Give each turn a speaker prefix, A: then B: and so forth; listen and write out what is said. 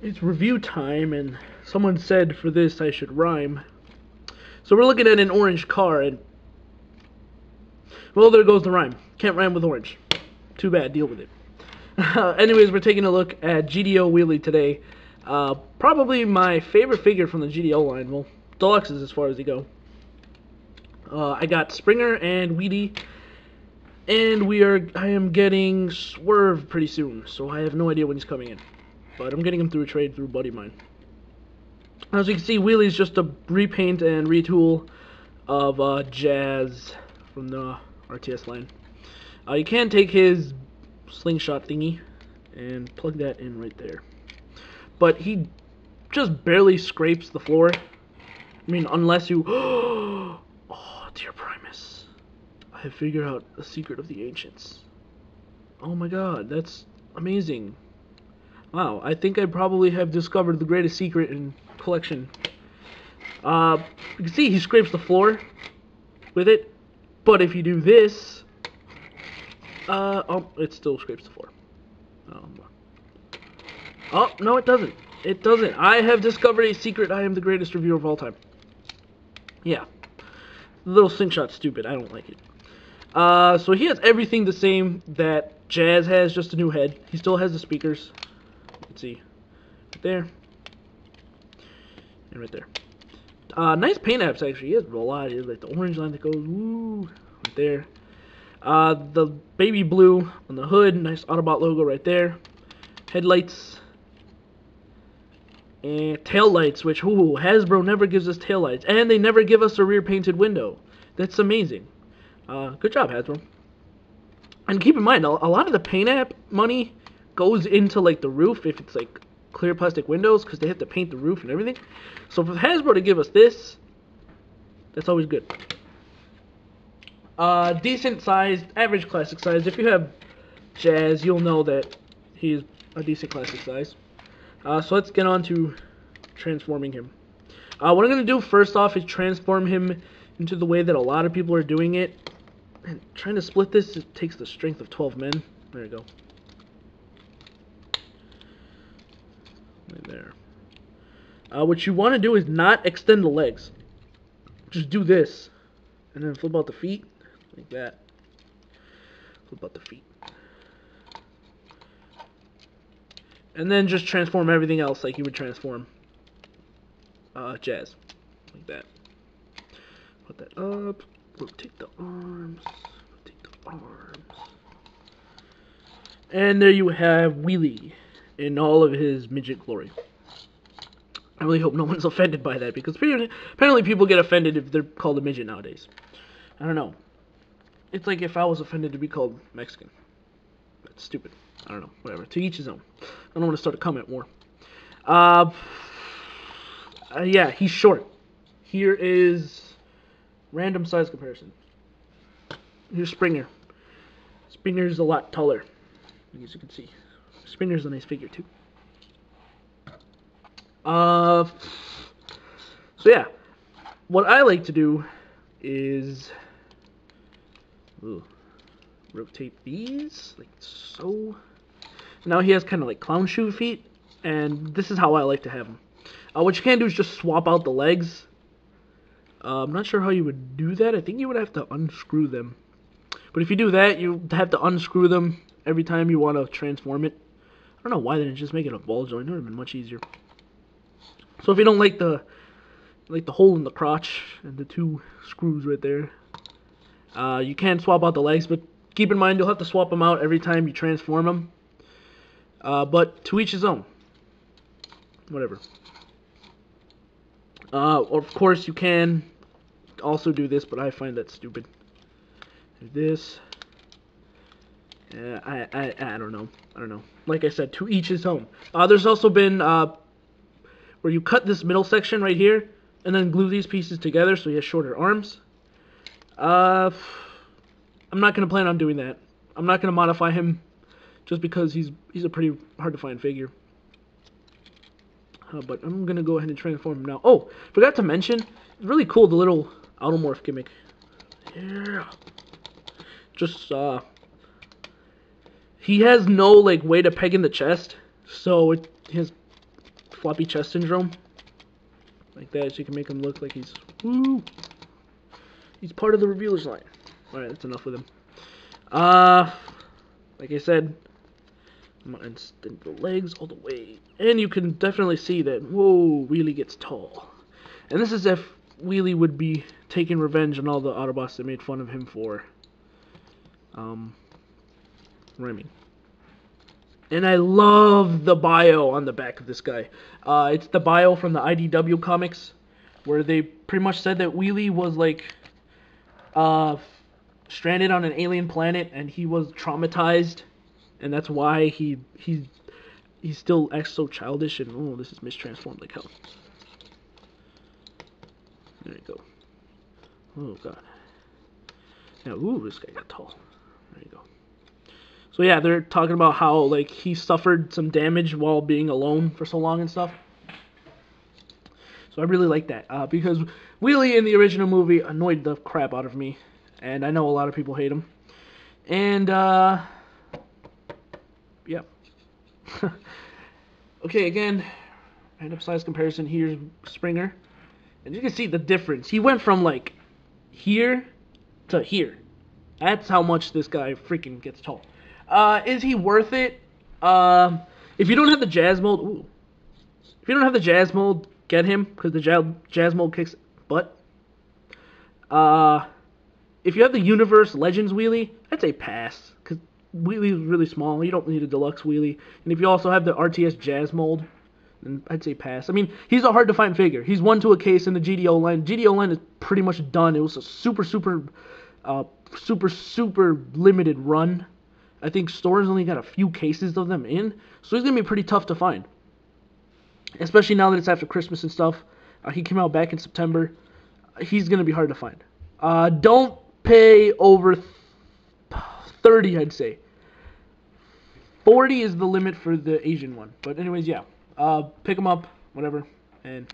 A: It's review time, and someone said for this I should rhyme. So we're looking at an orange car, and well, there goes the rhyme. Can't rhyme with orange. Too bad. Deal with it. Anyways, we're taking a look at GDO Wheelie today. Probably my favorite figure from the GDO line. Well, deluxes as far as they go. I got Springer and Wheelie, and I am getting Swerve pretty soon, so I have no idea when he's coming in. But I'm getting him through a trade through a buddy of mine. As you can see, Wheelie's just a repaint and retool of Jazz from the RTS line. You can take his slingshot thingy and plug that in right there. But he just barely scrapes the floor. I mean, unless you... Oh, dear Primus. I have figured out the secret of the ancients. Oh my god, that's amazing. Wow, I think I probably have discovered the greatest secret in collection. You can see he scrapes the floor with it, but if you do this, oh, it still scrapes the floor. Oh, no, it doesn't. It doesn't. I have discovered a secret. I am the greatest reviewer of all time. Yeah. The little slingshot's stupid. I don't like it. So he has everything the same that Jazz has, just a new head. He still has the speakers. Let's see. Right there. And right there. Nice paint apps, actually. He has a lot. He has like the orange line that goes, woo, right there. The baby blue on the hood. Nice Autobot logo right there. Headlights. And tail lights, which, ooh, Hasbro never gives us tail lights. And they never give us a rear painted window. That's amazing. Good job, Hasbro. And keep in mind, a lot of the paint app money goes into like the roof if it's like clear plastic windows, because they have to paint the roof and everything. So for Hasbro to give us this, that's always good. Decent sized, average classic size. If you have Jazz, you'll know that he's a decent classic size. So let's get on to transforming him. What I'm going to do first off is transform him into the way that a lot of people are doing it. And trying to split this, it takes the strength of 12 men. There you go. Right there. What you want to do is not extend the legs. Just do this. And then flip out the feet. Like that. Flip out the feet. And then just transform everything else like you would transform Jazz. Like that. Put that up. Rotate the arms. Rotate the arms. And there you have Wheelie in all of his midget glory. I really hope no one's offended by that, because apparently people get offended if they're called a midget nowadays. I don't know. It's like if I was offended to be called Mexican. That's stupid. I don't know. Whatever. To each his own. I don't want to start a comment war. Yeah, he's short. Here is random size comparison. Here's Springer. Springer's a lot taller, as you can see. Springer's a nice figure too. So yeah, what I like to do is rotate these like so. Now he has kind of like clown shoe feet, and this is how I like to have him. What you can do is just swap out the legs. I'm not sure how you would do that. I think you would have to unscrew them. But if you do that, you have to unscrew them every time you want to transform it. I don't know why they didn't just make it a ball joint. It would have been much easier. So if you don't like the hole in the crotch and the two screws right there, you can swap out the legs, but keep in mind you'll have to swap them out every time you transform them. But to each his own. Whatever. Of course you can also do this, but I find that stupid. Do this. I don't know. I don't know. Like I said, to each his own. There's also been where you cut this middle section right here and then glue these pieces together so he has shorter arms. I'm not going to plan on doing that. I'm not going to modify him just because he's a pretty hard to find figure. But I'm going to go ahead and transform him now. Oh, forgot to mention, it's really cool, the little automorph gimmick. Yeah. Just, he has no, like, way to peg in the chest. So, his floppy chest syndrome. Like that, so you can make him look like he's... Woo! He's part of the revealers line. Alright, that's enough with him. Like I said, I'm gonna extend the legs all the way. And you can definitely see that, whoa, Wheelie gets tall. And this is if Wheelie would be taking revenge on all the Autobots that made fun of him for rhyming. And I love the bio on the back of this guy. It's the bio from the IDW comics, where they pretty much said that Wheelie was like stranded on an alien planet, and he was traumatized, and that's why he still acts so childish. And oh, this is mistransformed like hell. There you go. Oh god. Now, ooh, this guy got tall. There you go. So yeah, they're talking about how like he suffered some damage while being alone for so long and stuff. So I really like that because Wheelie in the original movie annoyed the crap out of me, and I know a lot of people hate him. And yeah. Okay, again, random size comparison. Here's Springer, and you can see the difference. He went from like here to here. That's how much this guy freaking gets tall. Is he worth it? If you don't have the Jazz mold, ooh. If you don't have the Jazz mold, get him, because the Jazz mold kicks butt. If you have the Universe Legends Wheelie, I'd say pass, because Wheelie is really small. You don't need a deluxe Wheelie. And if you also have the RTS Jazz mold, then I'd say pass. I mean, he's a hard to find figure. He's one to a case in the GDO line. GDO line is pretty much done. It was a super limited run. I think stores only got a few cases of them in, so he's going to be pretty tough to find. Especially now that it's after Christmas and stuff. He came out back in September. He's going to be hard to find. Don't pay over 30, I'd say. 40 is the limit for the Asian one. But anyways, yeah. Pick them up, whatever, and